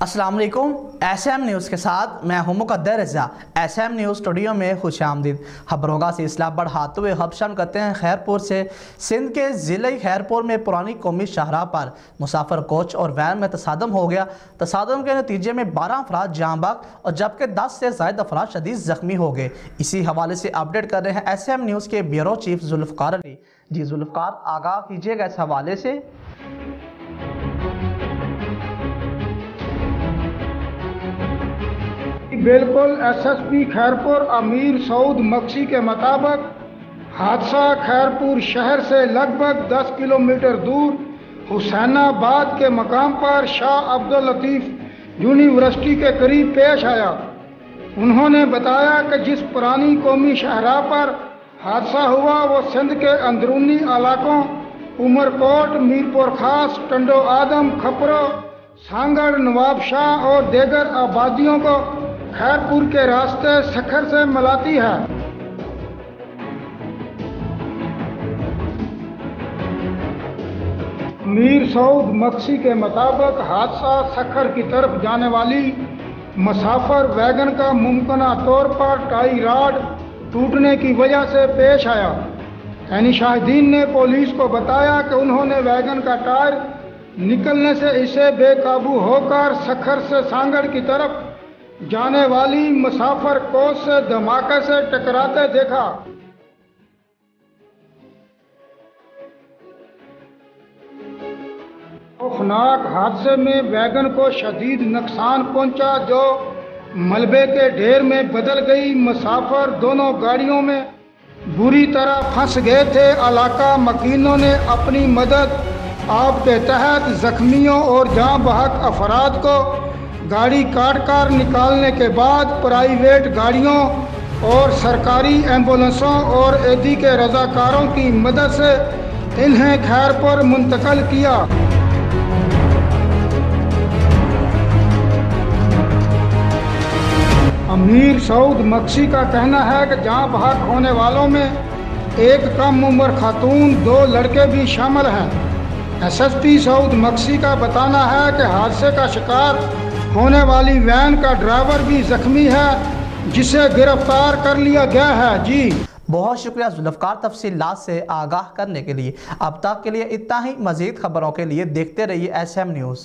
السلام علیکم۔ S M news کے ساتھ میں ہوں مقدر رضا۔ ایس ایم نیوز اسٹوڈیو میں خوش آمدید۔ خبروں کا سلسلہ بڑھاتے ہوئے خبشان کرتے ہیں خیرپور سے۔ سندھ کے ضلع خیرپور میں پرانی قومی شاہراہ پر مسافر کوچ اور وین میں تصادم ہو گیا۔ تصادم کے نتیجے میں 12 افراد جاں بحق اور جبکہ 10 سے زائد افراد شدید زخمی ہو گئے۔ اسی حوالے سے اپڈیٹ کر رہے ہیں ایس ایم نیوز کے بیورو چیف ذوالفقار علی۔ جی ذوالفقار، آگاہ کیجیے گا اس حوالے سے۔ بالکل ایس ایس پی خیرپور امیر سعود مکسی کے مطابق حادثہ خیرپور شہر سے لگ بھگ 10 کلومیٹر دور حسین آباد کے مقام پر شاہ عبداللطیف یونیورسٹی کے قریب پیش آیا۔ انہوں نے بتایا کہ جس پرانی قومی شاہراہ پر حادثہ ہوا وہ سندھ کے اندرونی علاقوں عمرکوٹ، میرپور خاص، ٹنڈو آدم، کھپرو، سانگڑ، نواب شاہ اور دیگر آبادیوں کو خیرپور کے راستے سکھر سے ملاتی ہے۔ امیر سعود مکسی کے مطابق حادثہ سکھر کی طرف جانے والی مسافر ویگن کا ممکنہ طور پر ٹائی راڈ ٹوٹنے کی وجہ سے پیش آیا۔ یعنی شاہدین نے پولیس کو بتایا کہ انہوں نے ویگن کا ٹائر نکلنے سے اسے بے قابو ہو کر سکھر سے سانگڑ کی طرف جانے والی مسافر کوچ سے دھماکے سے ٹکراتے دیکھا۔ خوفناک حادثے میں ویگن کو شدید نقصان پہنچا جو ملبے کے ڈھیر میں بدل گئی۔ مسافر دونوں گاڑیوں میں بری طرح پھنس گئے تھے۔ علاقہ مکینوں نے اپنی مدد آپ کے تحت زخمیوں اور جاں بحق افراد کو گاڑی کاٹ کر نکالنے کے بعد پرائیویٹ گاڑیوں اور سرکاری ایمبولینسوں اور ایدی کے رضاکاروں کی مدد سے انہیں خیرپور منتقل کیا۔ امیر سعود مکسی کا کہنا ہے کہ جاں بحق ہونے والوں میں ایک کم عمر خاتون، 2 لڑکے بھی شامل ہیں۔ ایس ایس پی سعود مکسی کا بتانا ہے کہ حادثے کا شکار ہونے والی وین کا ڈرائیور بھی زخمی ہے جسے گرفتار کر لیا گیا ہے۔ جی بہت شکریہ ذوالفقار تفصیلات سے آگاہ کرنے کے لیے۔ اب تک کے لیے اتنا ہی۔ مزید خبروں کے لیے دیکھتے رہیے ایس ایم نیوز۔